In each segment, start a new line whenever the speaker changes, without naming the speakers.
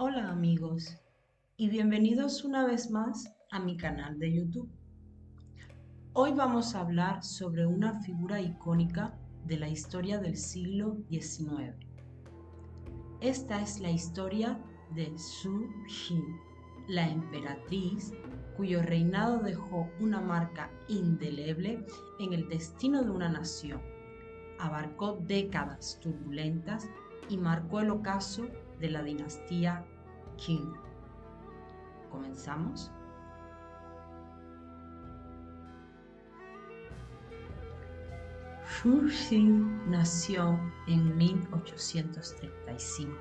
Hola amigos y bienvenidos una vez más a mi canal de YouTube. Hoy vamos a hablar sobre una figura icónica de la historia del siglo XIX. Esta es la historia de Zhu Ji, la emperatriz cuyo reinado dejó una marca indeleble en el destino de una nación. Abarcó décadas turbulentas y marcó el ocaso de la dinastía Qing. ¿Comenzamos? Zhu Xi nació en 1835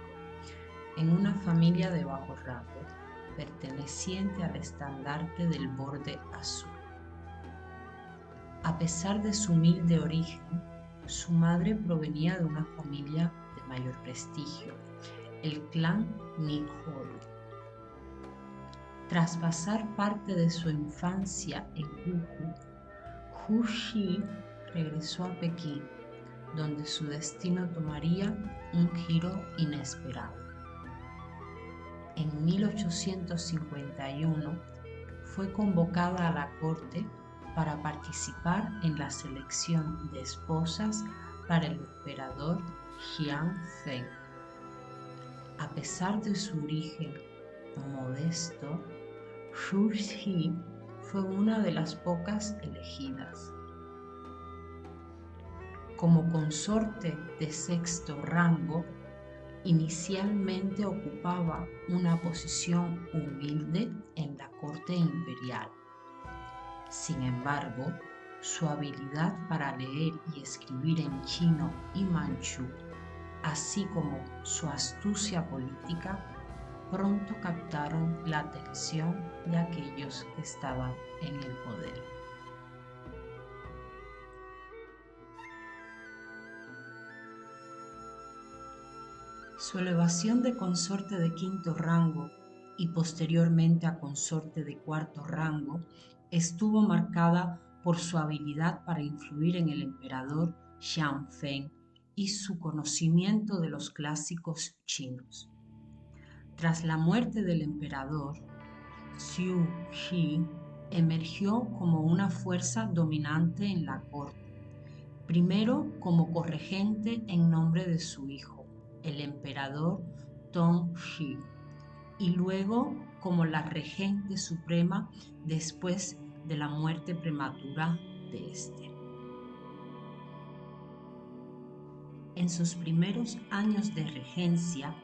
en una familia de bajo rango perteneciente al estandarte del borde azul. A pesar de su humilde origen, su madre provenía de una familia de mayor prestigio, el clan Nihol. Tras pasar parte de su infancia en Wuhu, Zhu Xi regresó a Pekín, donde su destino tomaría un giro inesperado. En 1851 fue convocada a la corte para participar en la selección de esposas para el emperador Xian Feng. A pesar de su origen modesto, Zhu Xi fue una de las pocas elegidas. Como consorte de sexto rango, inicialmente ocupaba una posición humilde en la corte imperial. Sin embargo, su habilidad para leer y escribir en chino y manchú, así como su astucia política, pronto captaron la atención de aquellos que estaban en el poder. Su elevación de consorte de quinto rango y posteriormente a consorte de cuarto rango estuvo marcada por su habilidad para influir en el emperador Xian Feng y su conocimiento de los clásicos chinos. Tras la muerte del emperador, Zhu Ji emergió como una fuerza dominante en la corte, primero como corregente en nombre de su hijo, el emperador Tongzhi, y luego como la regente suprema después de la muerte prematura de este. En sus primeros años de regencia,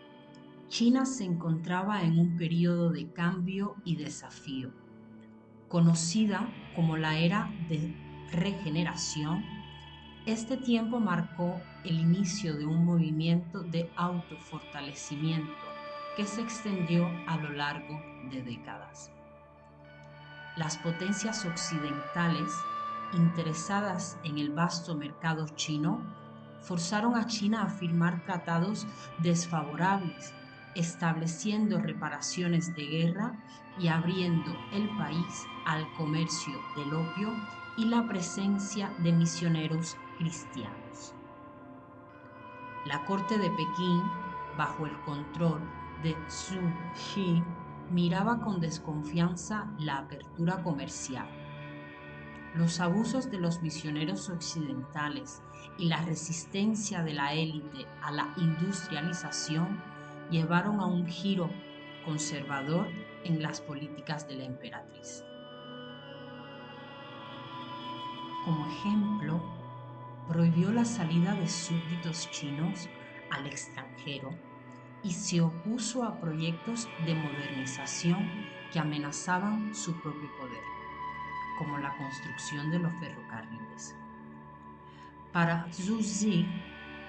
China se encontraba en un periodo de cambio y desafío, conocida como la era de regeneración. Este tiempo marcó el inicio de un movimiento de autofortalecimiento que se extendió a lo largo de décadas. Las potencias occidentales, interesadas en el vasto mercado chino, forzaron a China a firmar tratados desfavorables, estableciendo reparaciones de guerra y abriendo el país al comercio del opio y la presencia de misioneros cristianos. La corte de Pekín, bajo el control de Zhu Xi, miraba con desconfianza la apertura comercial. Los abusos de los misioneros occidentales y la resistencia de la élite a la industrialización llevaron a un giro conservador en las políticas de la emperatriz. Como ejemplo, prohibió la salida de súbditos chinos al extranjero y se opuso a proyectos de modernización que amenazaban su propio poder, como la construcción de los ferrocarriles. Para Zhu Xi,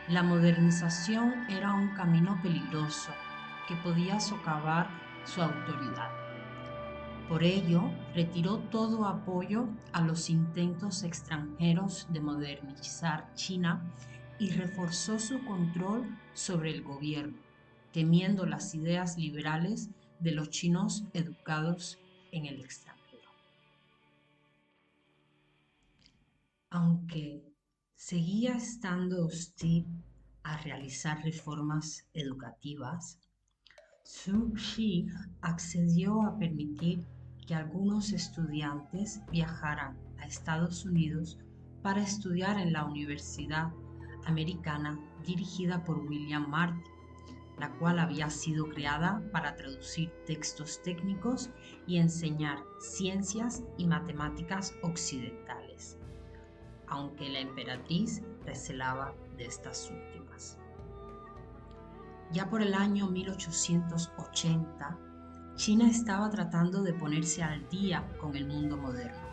la modernización era un camino peligroso que podía socavar su autoridad. Por ello, retiró todo apoyo a los intentos extranjeros de modernizar China y reforzó su control sobre el gobierno, temiendo las ideas liberales de los chinos educados en el extranjero. Aunque seguía estando hostil a realizar reformas educativas, Zhu Xi accedió a permitir que algunos estudiantes viajaran a Estados Unidos para estudiar en la Universidad Americana dirigida por William Martin, la cual había sido creada para traducir textos técnicos y enseñar ciencias y matemáticas occidentales, aunque la emperatriz recelaba de estas últimas. Ya por el año 1880, China estaba tratando de ponerse al día con el mundo moderno,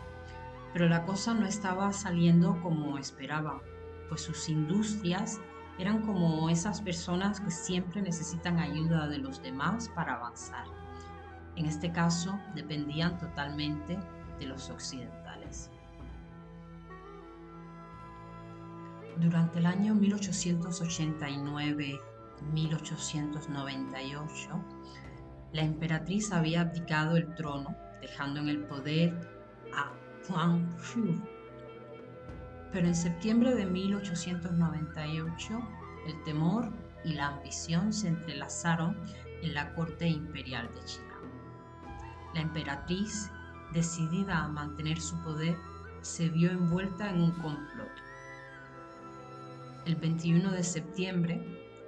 pero la cosa no estaba saliendo como esperaban, pues sus industrias eran como esas personas que siempre necesitan ayuda de los demás para avanzar. En este caso, dependían totalmente de los occidentales. Durante el año 1889-1898, la emperatriz había abdicado el trono, dejando en el poder a Huang Shu. Pero en septiembre de 1898, el temor y la ambición se entrelazaron en la corte imperial de China. La emperatriz, decidida a mantener su poder, se vio envuelta en un complot. El 21 de septiembre,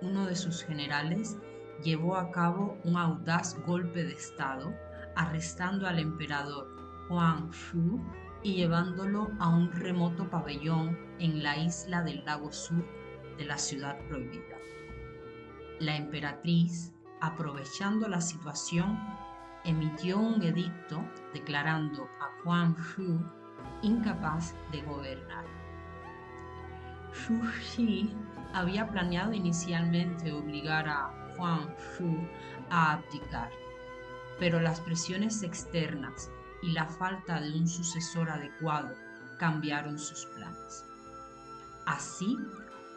uno de sus generales llevó a cabo un audaz golpe de estado, arrestando al emperador Huang Shu y llevándolo a un remoto pabellón en la isla del lago sur de la ciudad prohibida. La emperatriz, aprovechando la situación, emitió un edicto declarando a Huang Shu incapaz de gobernar. Zhu Xi había planeado inicialmente obligar a Huang Shu a abdicar, pero las presiones externas y la falta de un sucesor adecuado cambiaron sus planes. Así,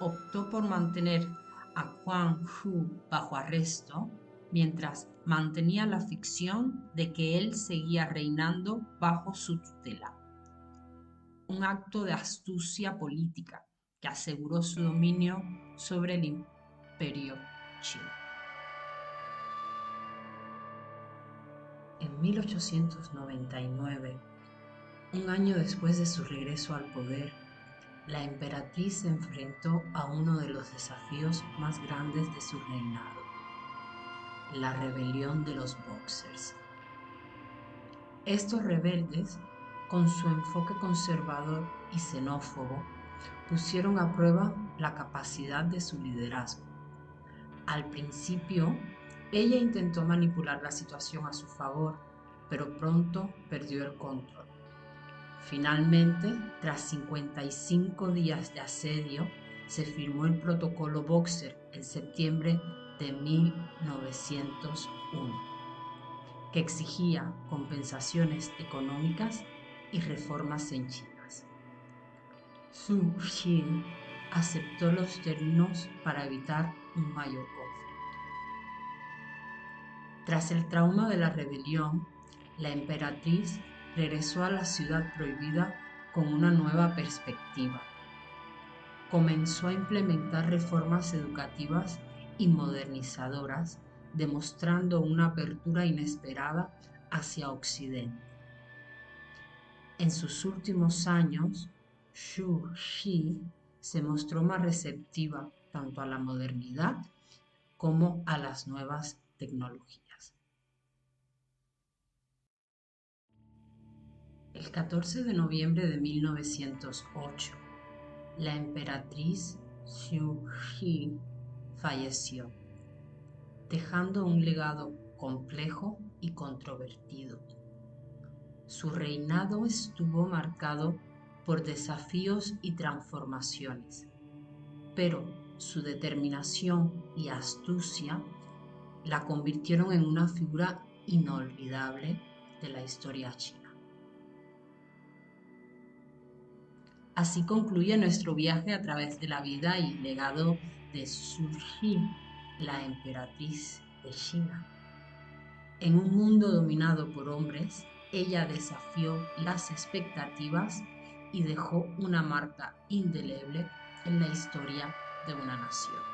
optó por mantener a Huang Shu bajo arresto, mientras mantenía la ficción de que él seguía reinando bajo su tutela. Un acto de astucia política que aseguró su dominio sobre el imperio chino. En 1899, un año después de su regreso al poder, la emperatriz se enfrentó a uno de los desafíos más grandes de su reinado, la rebelión de los Boxers. Estos rebeldes, con su enfoque conservador y xenófobo, pusieron a prueba la capacidad de su liderazgo. Al principio, ella intentó manipular la situación a su favor, pero pronto perdió el control. Finalmente, tras 55 días de asedio, se firmó el Protocolo Boxer en septiembre de 1901, que exigía compensaciones económicas y reformas en China. Zhu Xi aceptó los términos para evitar un mayor conflicto. Tras el trauma de la rebelión, la emperatriz regresó a la ciudad prohibida con una nueva perspectiva. Comenzó a implementar reformas educativas y modernizadoras, demostrando una apertura inesperada hacia Occidente. En sus últimos años, Zhu Xi se mostró más receptiva tanto a la modernidad como a las nuevas tecnologías. El 14 de noviembre de 1908, la emperatriz Zhu Xi falleció, dejando un legado complejo y controvertido. Su reinado estuvo marcado por desafíos y transformaciones, pero su determinación y astucia la convirtieron en una figura inolvidable de la historia china. Así concluye nuestro viaje a través de la vida y legado de Zhu Xi, la emperatriz de China. En un mundo dominado por hombres, ella desafió las expectativas y dejó una marca indeleble en la historia de una nación.